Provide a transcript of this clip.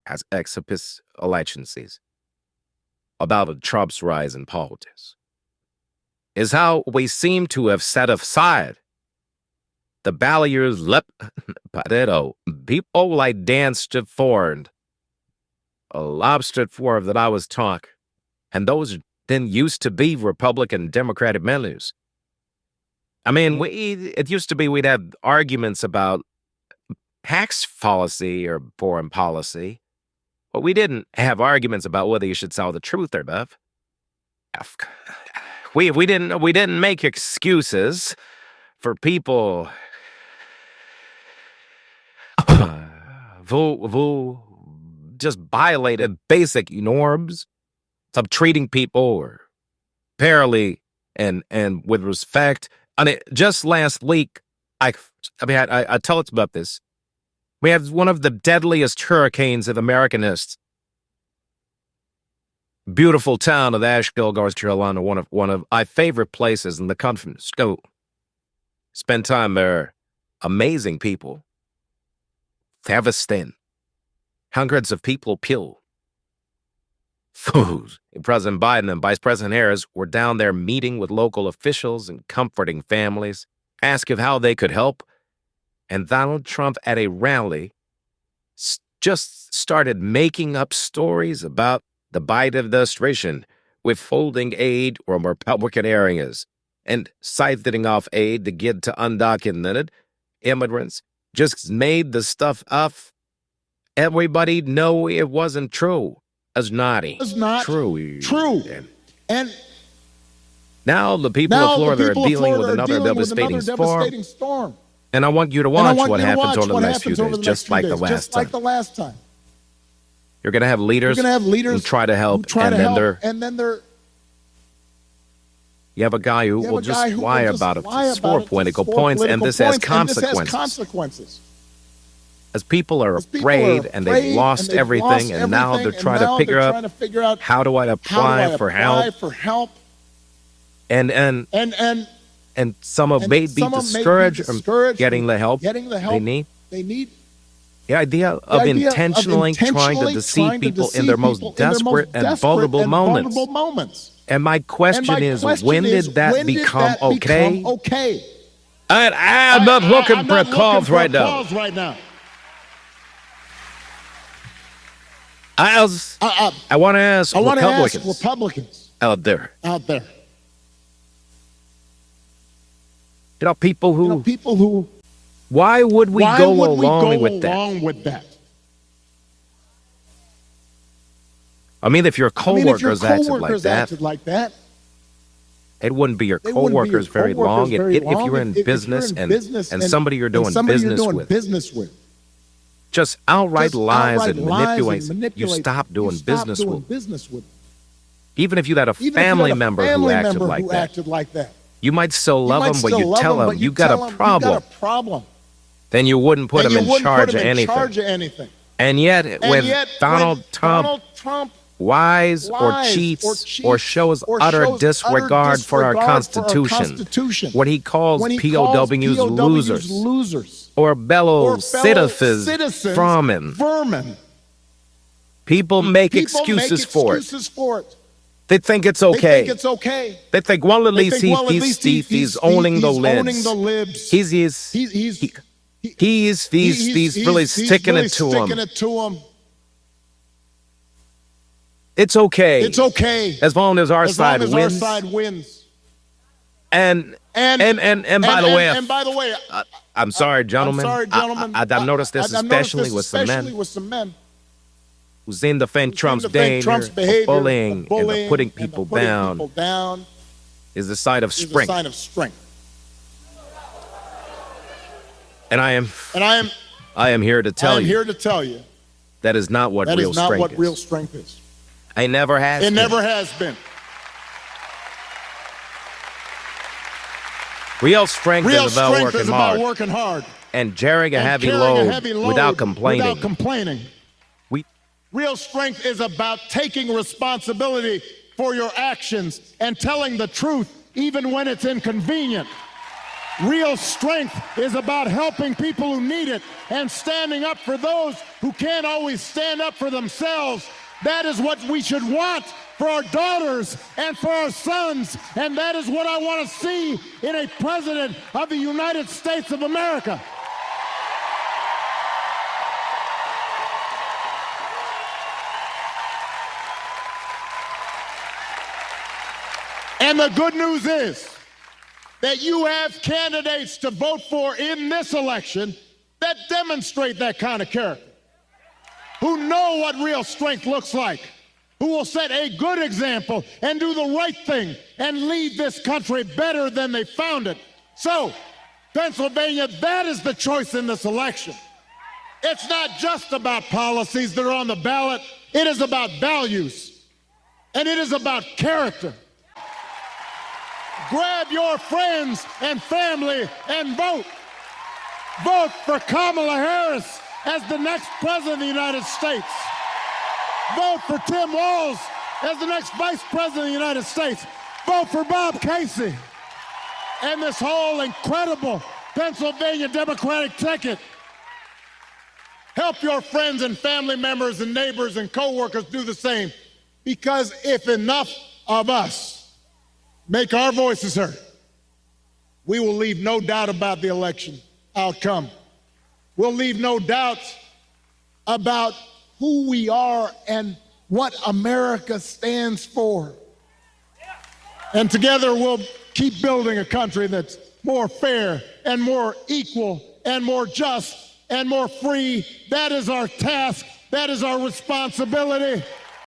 as exhibits elections about Trump's rise in politics is how we seem to have set aside the barriers people like Dan Stratford, a lobster forward that I was talk, and those didn't used to be Republican Democratic menus. I mean, it used to be we'd have arguments about tax policy or foreign policy, but we didn't have arguments about whether you should tell the truth or not. We didn't make excuses for people who just violated basic norms of treating people or fairly and with respect. I mean, just last week, I tell us about this. We have one of the deadliest hurricanes of American history. Beautiful town of Asheville, North Carolina, one of my favorite places in the country. Go spend time there. Amazing people. Devastating. Hundreds of people killed. President Biden and Vice President Harris were down there meeting with local officials and comforting families, asking how they could help. And Donald Trump at a rally just started making up stories about the Biden administration withholding aid from Republican areas and siphoning off aid to get to undocumented immigrants. Just made the stuff up. Everybody know it wasn't true. It's not true. And now the people of Florida are dealing with another devastating storm. And I want you to watch what happens over the next few days, just like the last time. You're going to have leaders who try to help, and then they're you have a guy who will just lie about it to score political points, and this has consequences. As people are afraid and they've lost everything, and now they're trying to figure out how do I apply for help. And some of may be discouraged from getting the help they need. The idea of intentionally trying to deceive people in their most desperate and vulnerable moments. And my question is, when did that become okay? I'm not looking for calls right now. I want to ask Republicans out there. You know, people who. Why would we go along with that? I mean, if your coworkers acted like that, it wouldn't be your coworkers very long. If you're in business and somebody you're doing business with, just outright lies and manipulations, you stop doing business with. Even if you had a family member who acted like that, you might still love them, but you tell them you got a problem. Then you wouldn't put them in charge of anything. And yet, when Donald Trump lies or cheats or shows utter disregard for our Constitution, what he calls POWs losers, or bellows citizens vermin, people make excuses for it. They think it's okay. They think, well, at least he's owning the libs. He's really sticking it to him. It's okay. As long as our side wins. And by the way, I'm sorry, gentlemen. I've noticed this, especially with some men who seem to defend Trump's behavior of bullying and putting people down is a sign of strength. And I am here to tell you that is not what real strength is. It never has been. Real strength is about working hard and carrying a heavy load without complaining. Real strength is about taking responsibility for your actions and telling the truth even when it's inconvenient. Real strength is about helping people who need it and standing up for those who can't always stand up for themselves. That is what we should want for our daughters and for our sons, and that is what I want to see in a president of the United States of America. And the good news is that you have candidates to vote for in this election that demonstrate that kind of character, who know what real strength looks like, who will set a good example and do the right thing and leave this country better than they found it. So, Pennsylvania, that is the choice in this election. It's not just about policies that are on the ballot. It is about values, and it is about character. Grab your friends and family and vote. Vote for Kamala Harris as the next president of the United States. Vote for Tim Walz as the next vice president of the United States. Vote for Bob Casey and this whole incredible Pennsylvania Democratic ticket. Help your friends and family members and neighbors and co-workers do the same, because if enough of us make our voices heard, we will leave no doubt about the election outcome. We'll leave no doubt about who we are and what America stands for. And together we'll keep building a country that's more fair and more equal and more just and more free. That is our task. That is our responsibility.